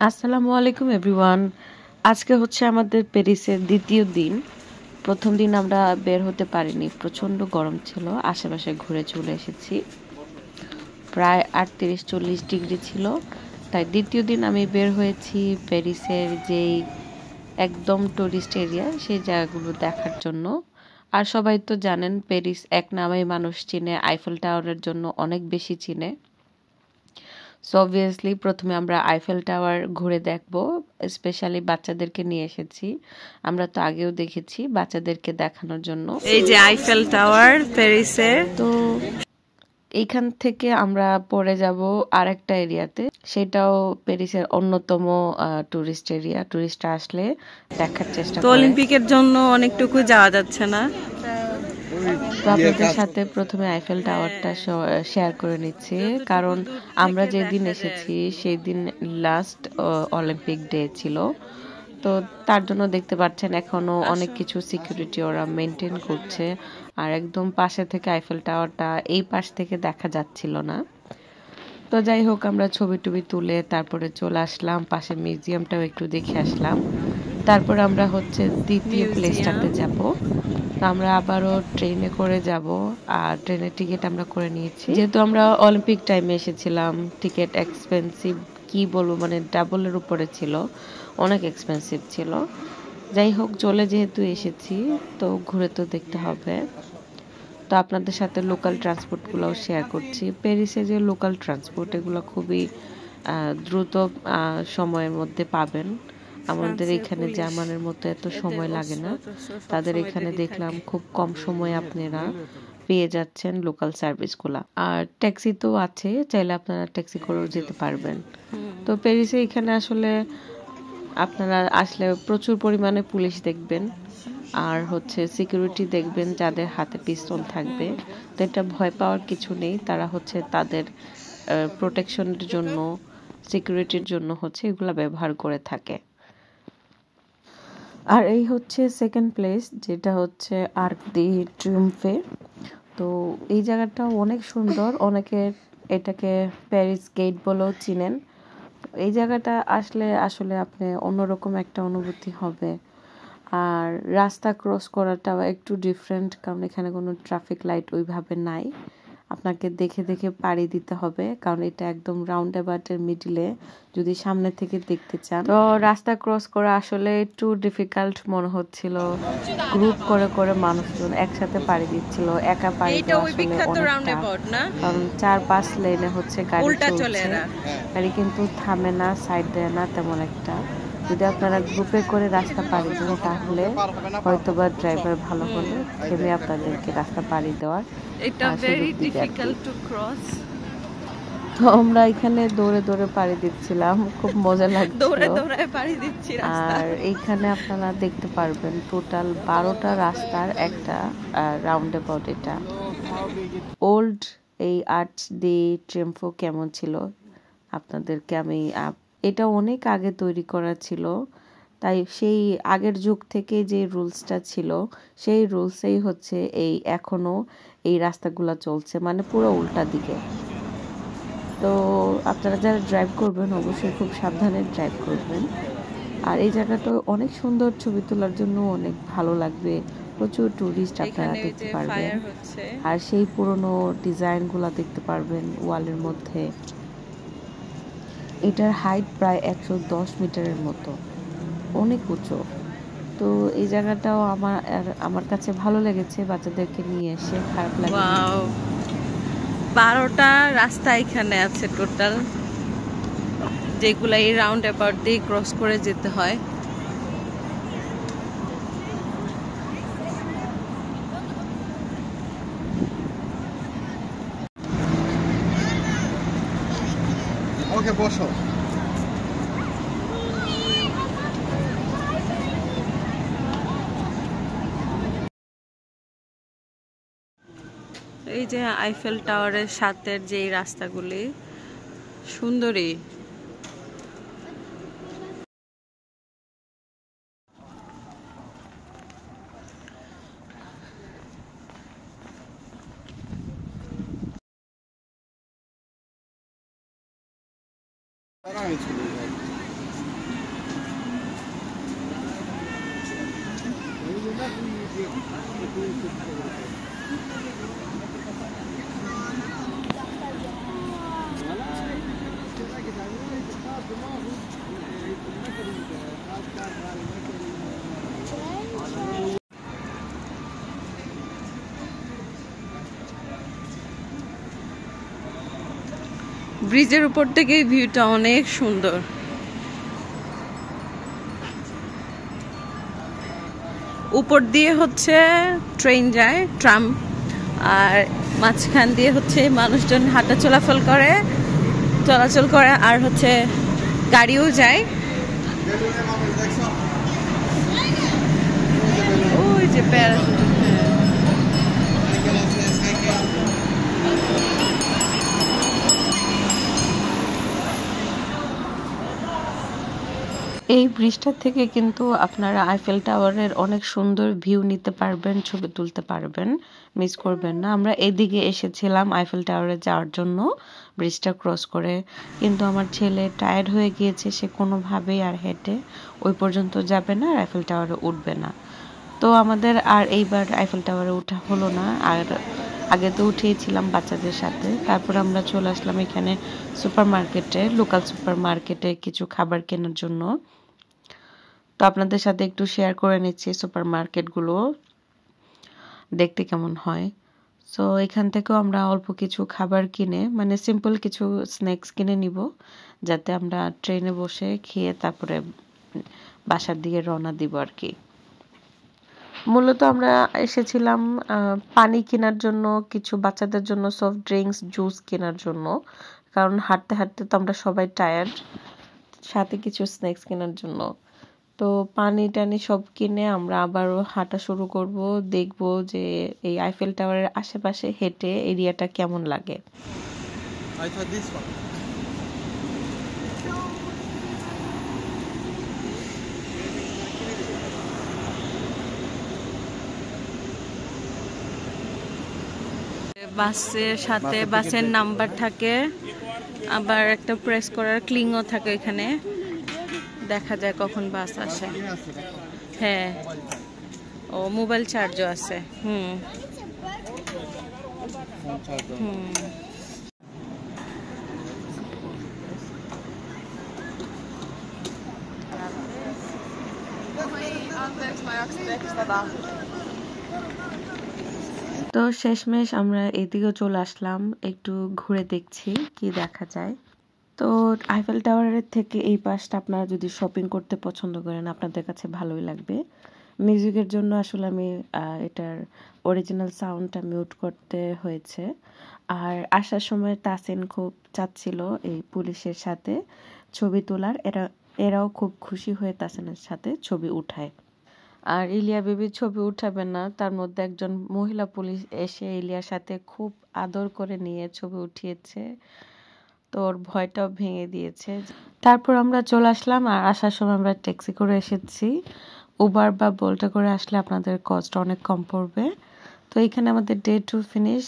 আসসালামু আলাইকুম এভরিওয়ান। আজকে হচ্ছে আমাদের প্যারিসের দ্বিতীয় দিন। প্রথম দিন আমরা বের হতে পারিনি, প্রচণ্ড গরম ছিল। আশেপাশে ঘুরে চলে এসেছি, প্রায় 38-40 ডিগ্রি ছিল। তাই দ্বিতীয় দিন আমি বের হয়েছি প্যারিসের যেই একদম টুরিস্ট এরিয়া সেই জায়গাগুলো দেখার জন্য। আর সবাই তো জানেন প্যারিস এক নামেই মানুষ চিনে, আইফেল টাওয়ারের জন্য অনেক বেশি চিনে। সো অবভিয়াসলি প্রথমে আমরা আইফেল টাওয়ার ঘুরে দেখব, স্পেশালি বাচ্চাদেরকে নিয়ে এসেছি। আমরা তো আগেও দেখেছি, বাচ্চাদেরকে দেখানোর জন্য। এই যে আইফেল টাওয়ার প্যারিসে। তো এইখান থেকে আমরা পরে যাব আরেকটা এরিয়াতে, সেটাও প্যারিসের অন্যতম টুরিস্ট এরিয়া। টুরিস্টরা আসলে দেখার চেষ্টা তো করে। অলিম্পিকের জন্য অনেকটুকু যাওয়া যাচ্ছে না। তো আপনাদের সাথে প্রথমে আইফেল টাওয়ারটা শেয়ার করে নিচ্ছি, কারণ আমরা যেদিন এসেছি সেই দিন লাস্ট অলিম্পিক ডে ছিল। তো তার জন্য দেখতে পাচ্ছেন এখনো অনেক কিছু সিকিউরিটি ওরা মেনটেন করছে। আর একদম পাশে থেকে আইফেল টাওয়ারটা এই পাশ থেকে দেখা যাচ্ছিল না। তো যাই হোক, আমরা ছবি টবি তুলে তারপরে চলে আসলাম, পাশে মিউজিয়ামটাও একটু দেখে আসলাম। তারপর আমরা হচ্ছে দ্বিতীয় প্লেসটাতে যাব। তো আমরা আবারও ট্রেনে করে যাব, আর ট্রেনের টিকিট আমরা করে নিয়েছি। যেহেতু আমরা অলিম্পিক টাইমে এসেছিলাম, টিকিট এক্সপেন্সিভ কি বলবো, মানে ডাবলের উপরে ছিল, অনেক এক্সপেন্সিভ ছিল। যাই হোক, চলে যেহেতু এসেছি তো ঘুরে তো দেখতে হবে। তো আপনাদের সাথে লোকাল ট্রান্সপোর্টগুলোও শেয়ার করছি। প্যারিসে যে লোকাল ট্রান্সপোর্ট, এগুলো খুবই দ্রুত সময়ের মধ্যে পাবেন। আমাদের এখানে জার্মানের মতো এত সময় লাগে না। তাদের এখানে দেখলাম খুব কম সময়ে আপনারা পেয়ে যাচ্ছেন লোকাল সার্ভিসগুলো। আর ট্যাক্সি তো আছে, চাইলে আপনারা ট্যাক্সি করেও যেতে পারবেন। তো প্যারিসে এখানে আসলে আপনারা আসলে প্রচুর পরিমাণে পুলিশ দেখবেন, আর হচ্ছে সিকিউরিটি দেখবেন যাদের হাতে পিস্তল থাকবে। তো এটা ভয় পাওয়ার কিছু নেই, তারা হচ্ছে তাদের প্রোটেকশনের জন্য, সিকিউরিটির জন্য হচ্ছে এগুলা ব্যবহার করে থাকে। আর এই হচ্ছে সেকেন্ড প্লেস, যেটা হচ্ছে আর্ক দি ট্রিউম্ফে। তো এই জায়গাটা অনেক সুন্দর, অনেকে এটাকে প্যারিস গেট বলেও চিনেন। এই জায়গাটা আসলে আসলে আপনি অন্যরকম একটা অনুভূতি হবে। আর রাস্তা ক্রস করাটাও একটু ডিফারেন্ট, কারণ এখানে কোনো ট্রাফিক লাইট ওইভাবে নাই, আপনাকে দেখে দেখে পাড়ি দিতে হবে, কারণ এটা একদম রাউন্ড অ্যাবাউটের মিডিলে যদি সামনে থেকে দেখতে চান। তো রাস্তা ক্রস করা আসলে একটু ডিফিকাল্ট মনে হচ্ছিল। গ্রুপ করে করে মানুষজন একসাথে পাড়ি দিচ্ছিল, একা পাড়ি দেওয়া আসলে অনেকটা, কারণ 4-5 লেনে হচ্ছে গাড়ি চলছে, গাড়ি কিন্তু থামে না, সাইড দেয় না তেমন একটা। যদি আপনারা গ্রুপে করে রাস্তা পাড়ি দেন তাহলে হয়তোবা ড্রাইভার ভালো হলে থেমে আপনাদেরকে রাস্তা পাড়ি দেওয়ার সুযোগ দিবে। তো আমরা এখানে দৌড়ে দৌড়ে পাড়ি দিচ্ছিলাম, খুব মজা লাগছিল। আর এইখানে আপনারা দেখতে পারবেন টোটাল 12টা রাস্তার একটা রাউন্ড অ্যাবাউট। এটা ওল্ড এই আর্চ দি ট্রিউম্ফ কেমন ছিল আপনাদেরকে আমি, এটা অনেক আগে তৈরি করা ছিল, তাই সেই আগের যুগ থেকে যে রুলসটা ছিল সেই রুলসেই হচ্ছে এই এখনো এই রাস্তাগুলো চলছে, মানে পুরো উল্টা দিকে। তো আপনারা যারা ড্রাইভ করবেন অবশ্যই খুব সাবধানে ড্রাইভ করবেন। আর এই জায়গাটা অনেক সুন্দর, ছবি তোলার জন্য অনেক ভালো লাগবে, প্রচুর টুরিস্ট আপনারা দেখতে পারবেন। আর সেই পুরনো ডিজাইনগুলো দেখতে পারবেন ওয়ালের মধ্যে। এটার হাইট প্রায় 110 মিটারের মতো, অনেক উঁচু। তো এই জায়গাটাও আমার কাছে ভালো লেগেছে, বাচ্চাদেরকে নিয়ে এসে খারাপ লাগে। 12টা রাস্তা এখানে আছে টোটাল, যেগুলো এই রাউন্ড অ্যাবাউট দিয়ে ক্রস করে যেতে হয়। ওকে বসো। এই যে আইফেল টাওয়ারের সাথে যে রাস্তাগুলি সুন্দরী। ব্রিজের উপর থেকে ভিউটা অনেক সুন্দর। উপর দিয়ে হচ্ছে ট্রেন যায়, ট্রাম, আর মাঝখান দিয়ে হচ্ছে মানুষজন হাঁটা চলাচল করে, আর হচ্ছে গাড়িও যায়। ওই যে প্যারাশুট। এই ব্রিজটা থেকে কিন্তু আপনারা আইফেল টাওয়ারের অনেক সুন্দর ভিউ নিতে পারবেন, ছবি তুলতে পারবেন, মিস করবেন না। আমরা এদিকে এসেছিলাম আইফেল টাওয়ারে যাওয়ার জন্য ব্রিজটা ক্রস করে, কিন্তু আমার ছেলে টায়ার্ড হয়ে গিয়েছে, সে কোনোভাবেই আর হেঁটে ওই পর্যন্ত যাবে না, আইফেল টাওয়ারে উঠবে না। তো আমাদের আর এইবার আইফেল টাওয়ারে ওঠা হলো না। আর আগে তো উঠেছিলাম বাচ্চাদের সাথে। তারপর আমরা চলে আসলাম এখানে সুপার মার্কেটে, লোকাল সুপার মার্কেটে কিছু খাবার কেনার জন্য। তো আপনাদের সাথে একটু শেয়ার করে নিচ্ছি সুপার মার্কেটগুলো দেখতে কেমন হয়। সো এখান থেকেও আমরা অল্প কিছু খাবার কিনে, মানে সিম্পল কিছু স্ন্যাক্স কিনে নিব, যাতে আমরা ট্রেনে বসে খেয়ে তারপরে বাসার দিকে রওনা দিব আর কি। মূলত আমরা এসেছিলাম পানি কেনার জন্য, কিছু বাচ্চাদের জন্য সফট ড্রিঙ্কস, জুস কেনার জন্য, কারণ হাঁটতে হাঁটতে তো আমরা সবাই টায়ার্ড, সাথে কিছু স্ন্যাক্স কেনার জন্য। তো পানি টানি সব কিনে আমরা আবারও হাঁটা শুরু করব, দেখব যে এই আইফেল টাওয়ারের আশেপাশে হেঁটে এরিয়াটা কেমন লাগে। বাসের সাথে বাসের নাম্বার থাকে, আবার একটা প্রেস করার ক্লিংও থাকে, এখানে দেখা যায় কখন বাস আসে। হ্যাঁ, ও মোবাইল চার্জও আছে। তো শেষমেশ আমরা এদিকেও চলে আসলাম, একটু ঘুরে দেখছি কি দেখা যায়। তো আইফেল টাওয়ারের থেকে এই পাশটা আপনারা যদি শপিং করতে পছন্দ করেন, আপনাদের কাছে ভালোই লাগবে। মিউজিকের জন্য আসলে আমি এটার অরিজিনাল সাউন্ডটা মিউট করতে হয়েছে। আর আসার সময় তাসিন খুব চাচ্ছিল এই পুলিশের সাথে ছবি তোলার, এরাও খুব খুশি হয়ে তাসিনের সাথে ছবি উঠায়। আর ইলিয়া বেবি ছবি উঠাবে না, তার মধ্যে একজন মহিলা পুলিশ এসে ইলিয়ার সাথে খুব আদর করে নিয়ে ছবি উঠিয়েছে, তোর ভয়টাও ভেঙে দিয়েছে। তারপর আমরা চলে আসলাম, আর আসার সময় আমরা ট্যাক্সি করে এসেছি। উবার বা বোল্টে করে আসলে আপনাদের কস্ট অনেক কম পড়বে। তো এখানে আমাদের ডে 2 ফিনিশ।